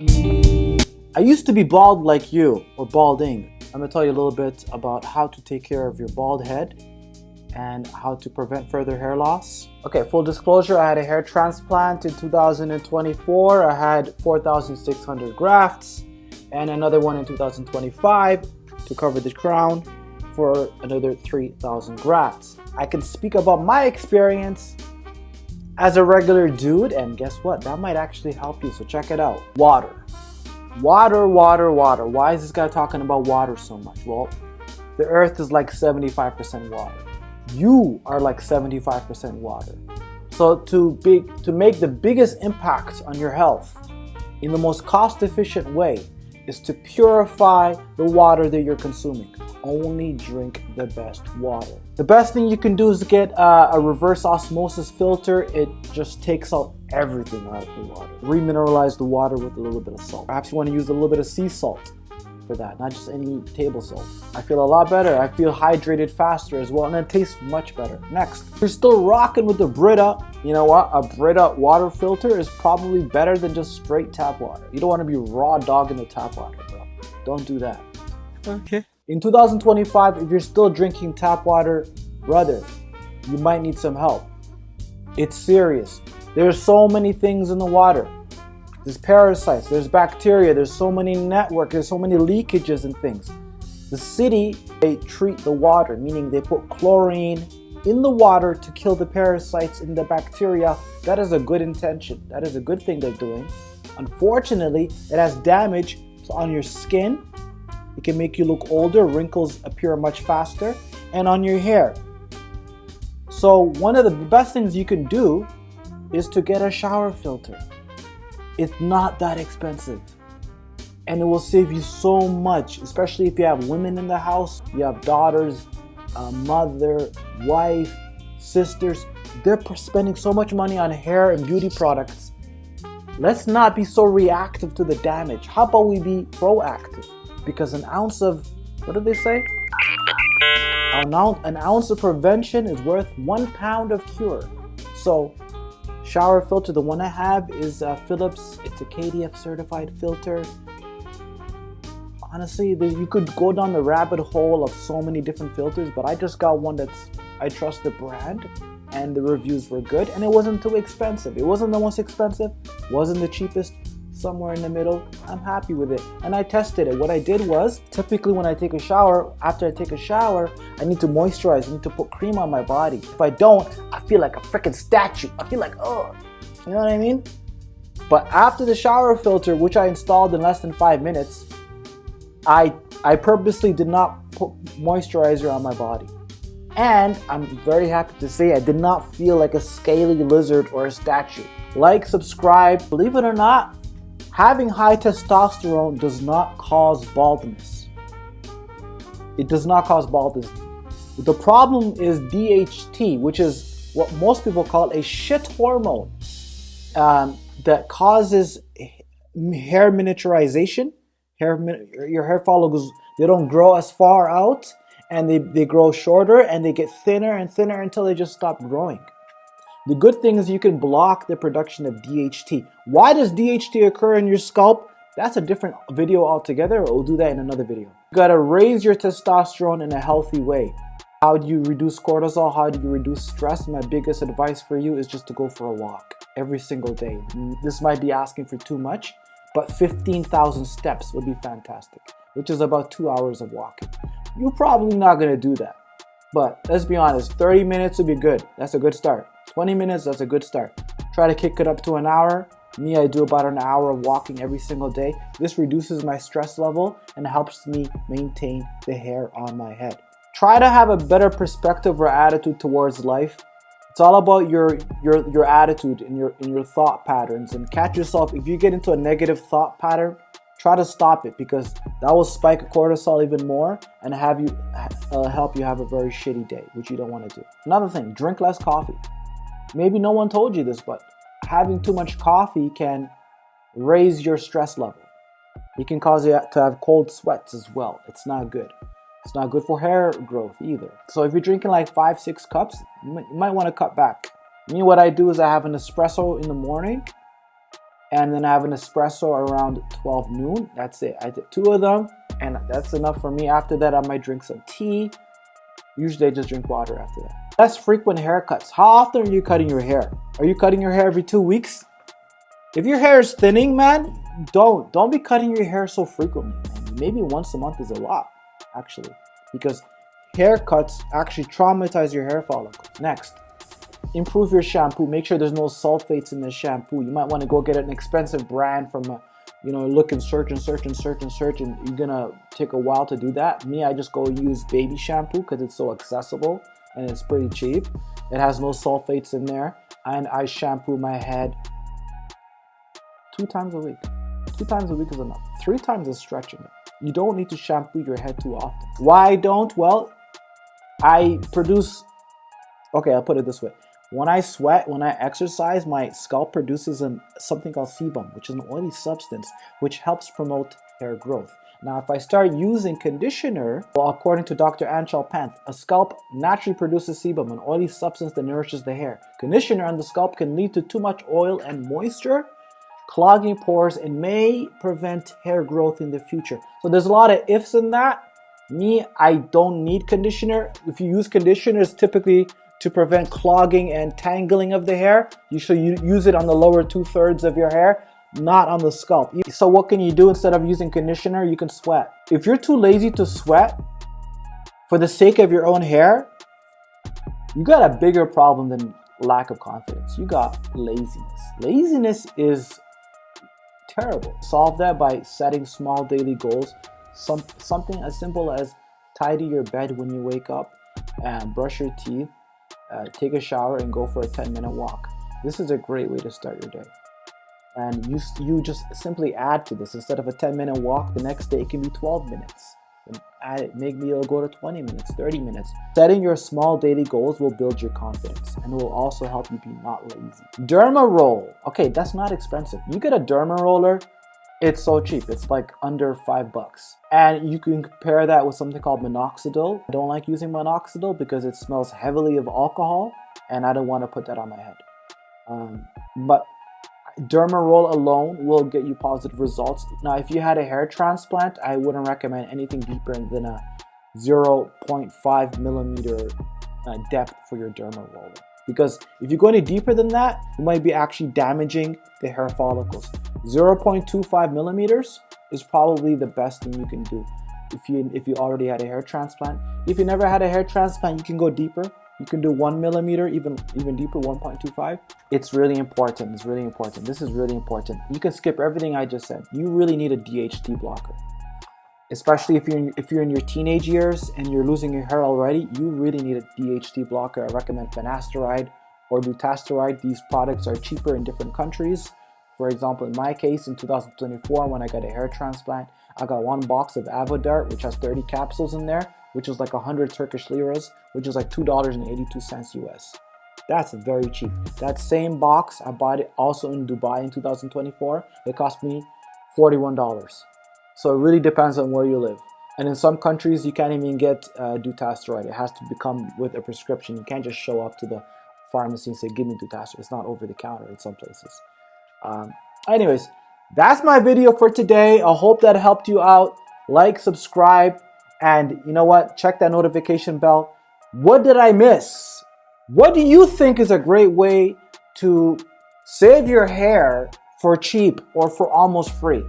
I used to be bald like you, or balding. I'm going to tell you a little bit about how to take care of your bald head and how to prevent further hair loss. Okay, full disclosure, I had a hair transplant in 2024. I had 4,600 grafts and another one in 2025 to cover the crown for another 3,000 grafts. I can speak about my experience as a regular dude, and guess what? That might actually help you, so check it out. Water. Water, water, water. Why is this guy talking about water so much? Well, the earth is like 75% water. You are like 75% water. So to make the biggest impact on your health in the most cost-efficient way is to purify the water that you're consuming. Only drink the best water. The best thing you can do is get a reverse osmosis filter. It just takes out everything out of the water. Remineralize the water with a little bit of salt. Perhaps you want to use a little bit of sea salt for that, not just any table salt. I feel a lot better. I feel hydrated faster as well, and it tastes much better. Next, you're still rocking with the Brita. You know what? A Brita water filter is probably better than just straight tap water. You don't want to be raw dogging the tap water, bro. Don't do that. Okay. In 2025, if you're still drinking tap water, brother, you might need some help. It's serious. There's so many things in the water. There's parasites, there's bacteria, there's so many networks, there's so many leakages and things. The city, they treat the water, meaning they put chlorine in the water to kill the parasites and the bacteria. That is a good intention. That is a good thing they're doing. Unfortunately, it has damage on your skin. It can make you look older, wrinkles appear much faster, and on your hair. So one of the best things you can do is to get a shower filter. It's not that expensive, and it will save you so much, especially if you have women in the house, you have daughters, a mother, wife, sisters. They're spending so much money on hair and beauty products. Let's not be so reactive to the damage. How about we be proactive? Because an ounce of, what do they say? An ounce of prevention is worth 1 pound of cure. So, shower filter, the one I have is Philips. It's a KDF certified filter. Honestly, you could go down the rabbit hole of so many different filters, but I just got one I trust the brand, and the reviews were good, and it wasn't too expensive. It wasn't the most expensive, wasn't the cheapest, somewhere in the middle. I'm happy with it, and I tested it. What I did was, typically when I take a shower, after I take a shower, I need to moisturize, I need to put cream on my body. If I don't, I feel like a freaking statue. I feel like, oh, you know what I mean? But after the shower filter, which I installed in less than 5 minutes, I purposely did not put moisturizer on my body. And I'm very happy to say I did not feel like a scaly lizard or a statue. Like, subscribe. Believe it or not, having high testosterone does not cause baldness. It does not cause baldness. The problem is DHT, which is what most people call a shit hormone that causes hair miniaturization. Your hair follicles, they don't grow as far out, and they grow shorter, and they get thinner and thinner until they just stop growing. The good thing is you can block the production of DHT. Why does DHT occur in your scalp? That's a different video altogether. We'll do that in another video. You gotta raise your testosterone in a healthy way. How do you reduce cortisol? How do you reduce stress? My biggest advice for you is just to go for a walk every single day. This might be asking for too much, but 15,000 steps would be fantastic, which is about 2 hours of walking. You're probably not gonna do that, but let's be honest, 30 minutes would be good. That's a good start. 20 minutes, that's a good start. Try to kick it up to an hour. Me, I do about an hour of walking every single day. This reduces my stress level and helps me maintain the hair on my head. Try to have a better perspective or attitude towards life. It's all about your attitude and your thought patterns. And catch yourself, if you get into a negative thought pattern, try to stop it, because that will spike cortisol even more and help you have a very shitty day, which you don't want to do. Another thing, drink less coffee. Maybe no one told you this, but having too much coffee can raise your stress level. It can cause you to have cold sweats as well. It's not good. It's not good for hair growth either. So if you're drinking like 5-6 cups, you might want to cut back. Me, what I do is I have an espresso in the morning, and then I have an espresso around 12 noon. That's it. I did 2 of them, and that's enough for me. After that, I might drink some tea. Usually I just drink water after that. Less frequent haircuts. How often are you cutting your hair? Are you cutting your hair every 2 weeks? If your hair is thinning, man, don't be cutting your hair so frequently, man. Maybe once a month is a lot, actually, because haircuts actually traumatize your hair follicles. Next, improve your shampoo. Make sure there's no sulfates in the shampoo. You might want to go get an expensive brand from a, look and search, and you're gonna take a while to do that. Me, I just go use baby shampoo because it's so accessible and it's pretty cheap. It has no sulfates in there, and I shampoo my head 2 times a week. 2 times a week is enough. 3 times is stretching it. You don't need to shampoo your head too often. Why don't? Well, I'll put it this way. When I sweat, when I exercise, my scalp produces something called sebum, which is an oily substance, which helps promote hair growth. Now, if I start using conditioner, well, according to Dr. Anshul Pant, a scalp naturally produces sebum, an oily substance that nourishes the hair. Conditioner on the scalp can lead to too much oil and moisture, clogging pores, and may prevent hair growth in the future. So there's a lot of ifs in that. Me, I don't need conditioner. If you use conditioner, it's typically to prevent clogging and tangling of the hair. You should use it on the lower 2/3 of your hair, not on the scalp. So what can you do instead of using conditioner? You can sweat. If you're too lazy to sweat for the sake of your own hair, you got a bigger problem than lack of confidence. You got laziness. Laziness is terrible. Solve that by setting small daily goals. Something as simple as tidy your bed when you wake up, and brush your teeth, take a shower, and go for a 10-minute walk. This is a great way to start your day. And you just simply add to this. Instead of a 10-minute walk, the next day it can be 12 minutes. And add it. Maybe it'll go to 20 minutes, 30 minutes. Setting your small daily goals will build your confidence and will also help you be not lazy. Derma roll. Okay, that's not expensive. You get a derma roller, it's so cheap. It's like under $5. And you can compare that with something called minoxidil. I don't like using minoxidil because it smells heavily of alcohol, and I don't want to put that on my head. But derma roll alone will get you positive results. Now, if you had a hair transplant, I wouldn't recommend anything deeper than a 0.5 millimeter depth for your derma roller. Because if you go any deeper than that, you might be actually damaging the hair follicles. 0.25 millimeters is probably the best thing you can do if you already had a hair transplant. If you never had a hair transplant, you can go deeper. You can do 1 millimeter, even deeper, 1.25. It's really important. It's really important. This is really important. You can skip everything I just said. You really need a DHT blocker, especially if you're in your teenage years and you're losing your hair already. You really need a DHT blocker. I recommend finasteride or dutasteride. These products are cheaper in different countries. For example, in my case, in 2024, when I got a hair transplant, I got 1 box of Avodart, which has 30 capsules in there, which is like 100 Turkish liras, which is like $2.82 US. That's very cheap. That same box, I bought it also in Dubai in 2024. It cost me $41. So it really depends on where you live. And in some countries, you can't even get dutasteride. It has to become with a prescription. You can't just show up to the pharmacy and say, give me dutasteride. It's not over the counter in some places. Anyways, that's my video for today. I hope that helped you out. Like, subscribe, and you know what? Check that notification bell. What did I miss? What do you think is a great way to save your hair for cheap or for almost free?